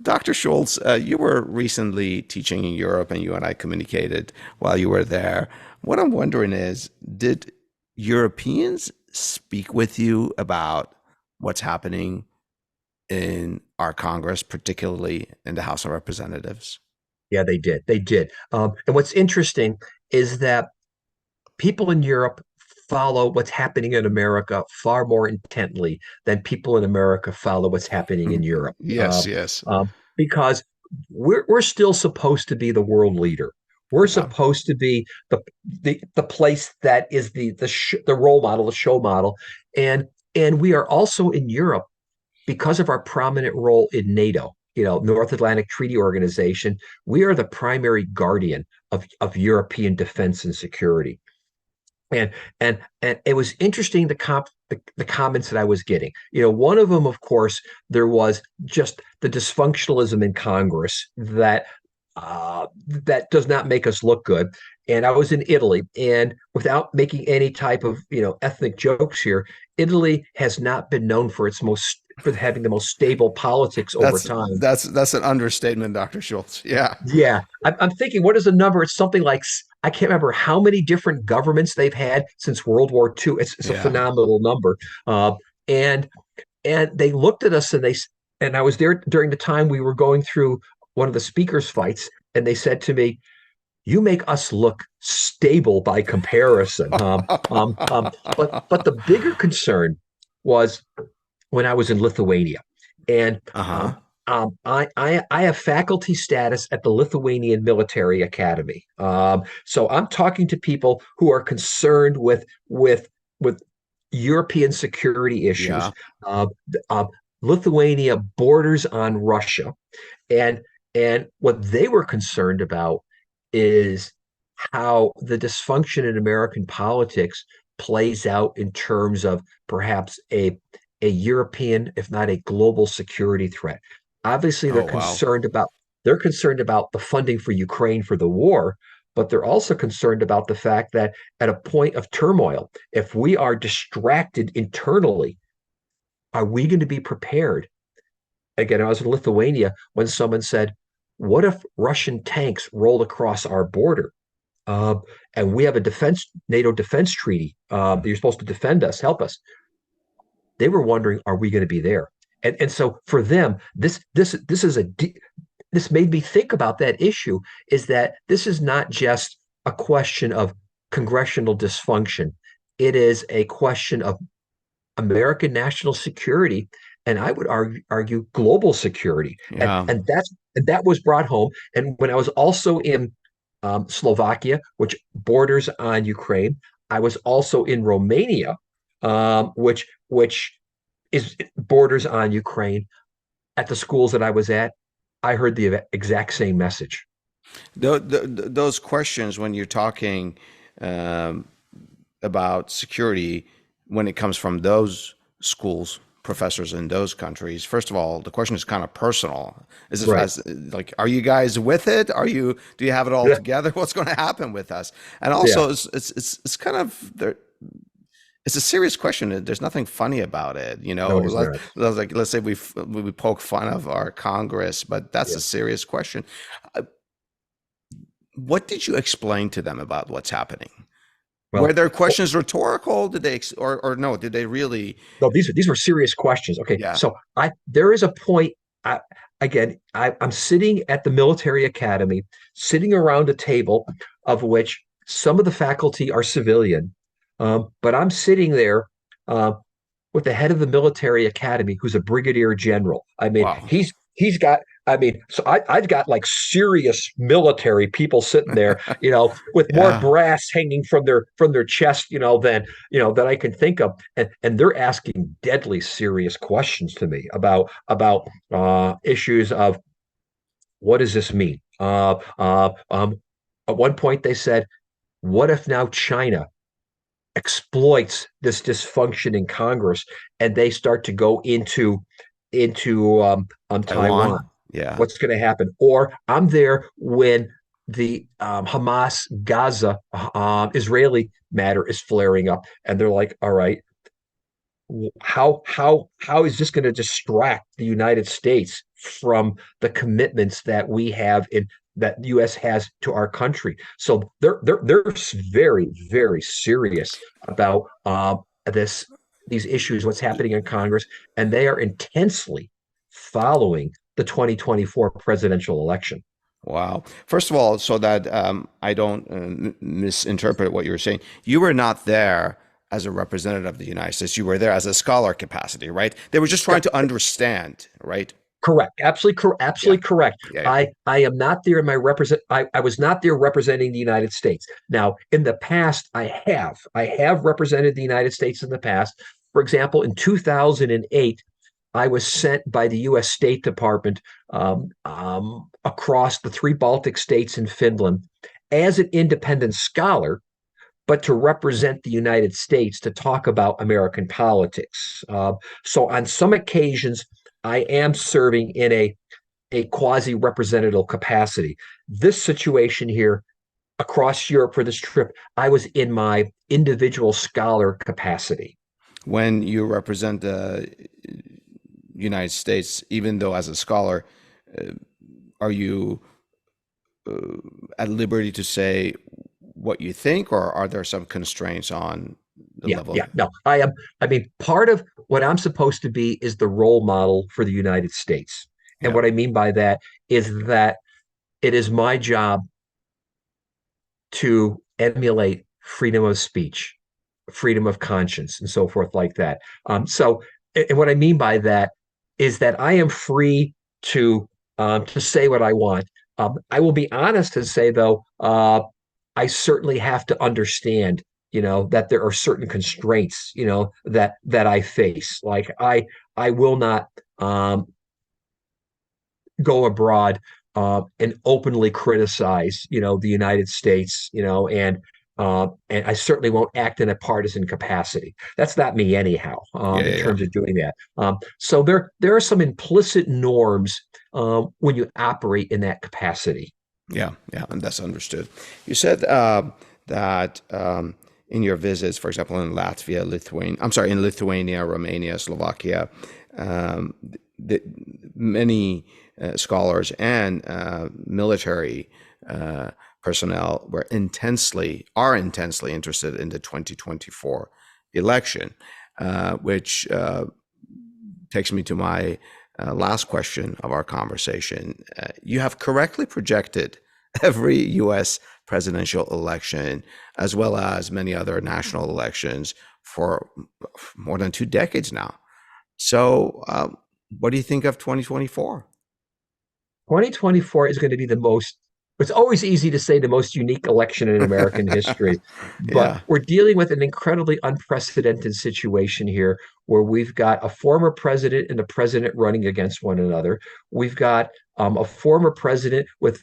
Dr. Schultz, you were recently teaching in Europe, and you and I communicated while you were there. What I'm wondering is, did Europeans speak with you about what's happening in our Congress, particularly in the House of Representatives? Yeah, they did. They did. And what's interesting is that people in Europe follow what's happening in America far more intently than people in America follow what's happening in Europe. Yes, yes. Because we're still supposed to be the world leader. We're Yeah. supposed to be the place that is the role model, the show model, and and we are also in Europe because of our prominent role in NATO, North Atlantic Treaty Organization. We are the primary guardian of European defense and security. And and it was interesting the comments that I was getting. One of them, of course, there was just the dysfunctionalism in Congress that does not make us look good. And I was in Italy, and without making any type of ethnic jokes here, Italy has not been known for having the most stable politics over That's time. that's an understatement, Dr. Schultz. Yeah. Yeah, I'm thinking, what is the number? It's something like I can't remember how many different governments they've had since World War II. It's a Yeah. phenomenal number. And and they looked at us and I was there during the time we were going through one of the speakers' fights, and they said to me, "You make us look stable by comparison." But the bigger concern was when I was in Lithuania, and Uh-huh. I have faculty status at the Lithuanian Military Academy. So I'm talking to people who are concerned with European security issues. Yeah. Uh, uh, Lithuania borders on Russia, and and what they were concerned about is how the dysfunction in American politics plays out in terms of perhaps a European, if not a global security threat. Obviously, Oh, wow. they're concerned about the funding for Ukraine for the war, but they're also concerned about the fact that at a point of turmoil, if we are distracted internally, are we going to be prepared? Again, I was in Lithuania when someone said, "What if Russian tanks rolled across our border?" Uh, and we have a NATO defense treaty that you're supposed to defend us, help us. They were wondering, are we going to be there? And so for them, this made me think about that issue. Is that this is not just a question of congressional dysfunction; it is a question of American national security, and I would argue global security. And Yeah. that was brought home. And when I was also in Slovakia, which borders on Ukraine, I was also in Romania, which is borders on Ukraine. At the schools that I was at, I heard the exact same message. Those questions when you're talking um, about security, when it comes from those schools, professors in those countries, first of all, the question is kind of personal. Is it Right. as like, are you guys with it? Do you have it all Yeah. together? What's going to happen with us? And Yeah. also, it's kind of there. It's a serious question. There's nothing funny about it, you know. No, it is not. Let's say we poke fun of our Congress, but that's Yeah. a serious question. Uh, What did you explain to them about what's happening? Were Well, their questions rhetorical? Did they or no? Did they really? no, these were serious questions. Okay, Yeah. so I there is a point. I, I'm sitting at the military academy, sitting around a table of which some of the faculty are civilian, but I'm sitting there uh, with the head of the military academy, who's a brigadier general. I mean, Wow. he's got. I mean, so I've got like serious military people sitting there, with more Yeah. brass hanging from their chest, than I can think of, and they're asking deadly serious questions to me about issues of what does this mean? At one point, they said, "What if now China exploits this dysfunction in Congress and they start to go into Taiwan? Taiwan. Yeah. What's going to happen?" Or I'm there when the Hamas Gaza Israeli matter is flaring up, and they're like, "All right, How is this going to distract the United States from the commitments that we have in that the U.S. has to our country? So they're very very serious about this these issues, what's happening in Congress, and they are intensely following the 2024 presidential election. Wow. First of all, so that I don't misinterpret what you're saying, you were not there as a representative of the United States. You were there as a scholar capacity, right? They were just trying to understand, right? Correct. Yeah. Absolutely correct. Yeah. Yeah. I am not there in my represent. I was not there representing the United States. Now, in the past, I have represented the United States in the past. For example, in 2008, I was sent by the U.S. State Department across the three Baltic states and Finland as an independent scholar, but to represent the United States to talk about American politics. So on some occasions, I am serving in a quasi representative capacity. This situation here across Europe for this trip, I was in my individual scholar capacity. When you represent the United States, even though as a scholar, uh, are you at liberty to say what you think, or are there some constraints on the Yeah, level? yeah. No, I am. I mean, part of what I'm supposed to be is the role model for the United States. And Yeah, what I mean by that is that it is my job to emulate freedom of speech, freedom of conscience, and so forth, like that. And what I mean by that is that I am free to say what I want. I will be honest and say, though, I certainly have to understand, that there are certain constraints, that I face. Like I will not go abroad and openly criticize, the United States, and I certainly won't act in a partisan capacity. That's not me anyhow, yeah, in yeah, yeah. terms of doing that. So there are some implicit norms when you operate in that capacity. Yeah, yeah, and that's understood. You said that in your visits, for example, in Latvia, Lithuania, I'm sorry, in Lithuania, Romania, Slovakia, um, the, many scholars and military uh, personnel are intensely interested in the 2024 election, which takes me to my last question of our conversation. You have correctly projected every U.S. presidential election, as well as many other national elections, for more than 2 decades now. So, what do you think of 2024? 2024 is going to be the most, it's always easy to say the most unique election in American history, but Yeah. we're dealing with an incredibly unprecedented situation here where we've got a former president and a president running against one another. We've got a former president with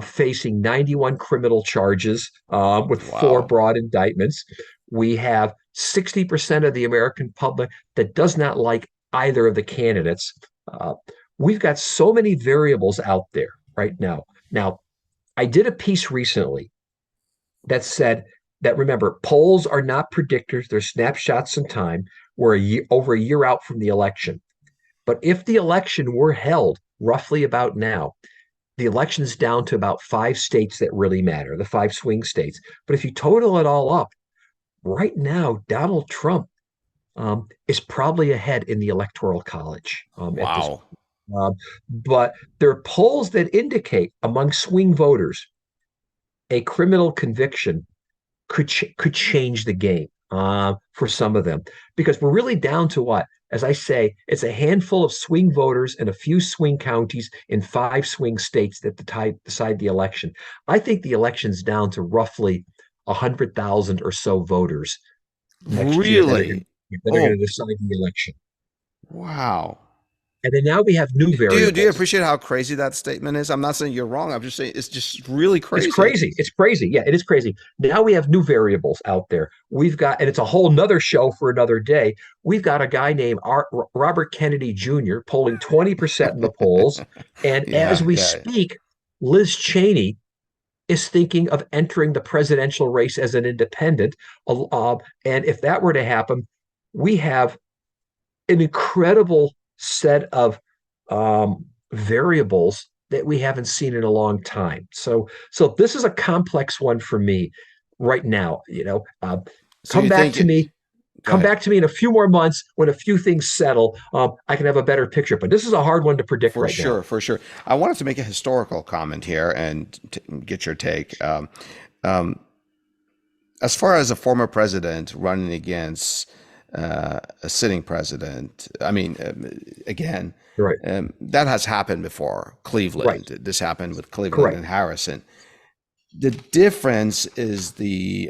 facing 91 criminal charges with four Wow. broad indictments. We have 60% of the American public that does not like either of the candidates. Uh, we've got so many variables out there right now. Now, I did a piece recently that said that remember, polls are not predictors, they're snapshots in time. We're over a year out from the election. But if the election were held roughly about now, the election's down to about five states that really matter, the five swing states. But if you total it all up, right now, Donald Trump is probably ahead in the electoral college at this. Wow. But there are polls that indicate among swing voters a criminal conviction could change the game for some of them because we're really down to what, as I say, it's a handful of swing voters and a few swing counties in five swing states that decide the election. I think the election's down to roughly 100,000 or so voters next year Really? that are going Oh, to decide the election. wow. And then now we have new Do you variables. appreciate how crazy that statement is? I'm not saying you're wrong. I'm just saying it's just really It's crazy. crazy. It's crazy. Yeah, it is crazy. Now we have new variables out there. We've got, and it's a whole nother show for another day. We've got a guy named Robert Kennedy Jr. polling 20% in the polls. And as Yeah, we yeah. speak, Liz Cheney is thinking of entering the presidential race as an independent. And if that were to happen, we have an incredible set of variables that we haven't seen in a long time. So this is a complex one for me right now. So Come you back think to it, me. go Come ahead. back to me in a few more months when a few things settle. I can have a better picture. But this is a hard one to predict For right now. sure, for sure. I wanted to make a historical comment here and get your take. Um, as far as a former president running against a sitting president, I mean, again, Right. that has happened before. Right. Cleveland, this happened with Cleveland Correct. and Harrison. The difference is is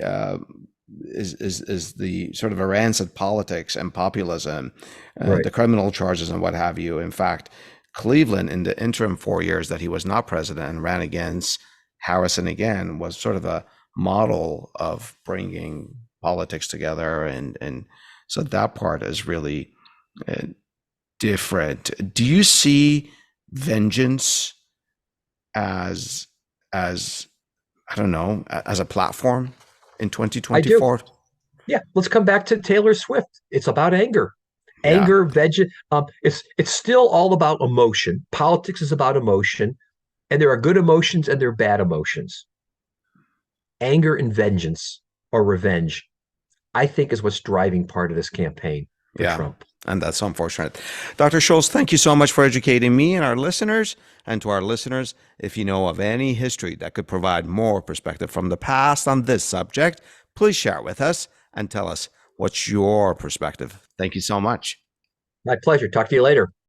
the sort of a rancid politics and populism, Right. the criminal charges and what have you. In fact, Cleveland, in the interim 4 years that he was not president and ran against Harrison again, was sort of a model of bringing politics together, and so that part is really uh, different. Do you see vengeance as as I don't know, as a platform in I do. 2024? Yeah. Let's come back to Taylor Swift. It's about anger. Yeah, Anger, vengeance. It's still all about emotion. Politics is about emotion, and there are good emotions and there are bad emotions. Anger and vengeance or revenge, I think, is what's driving part of this campaign for yeah. Trump. And that's unfortunate. Dr. Schultz, thank you so much for educating me and our listeners. And to our listeners, if you know of any history that could provide more perspective from the past on this subject, please share it with us and tell us what's your perspective. Thank you so much. My pleasure. Talk to you later.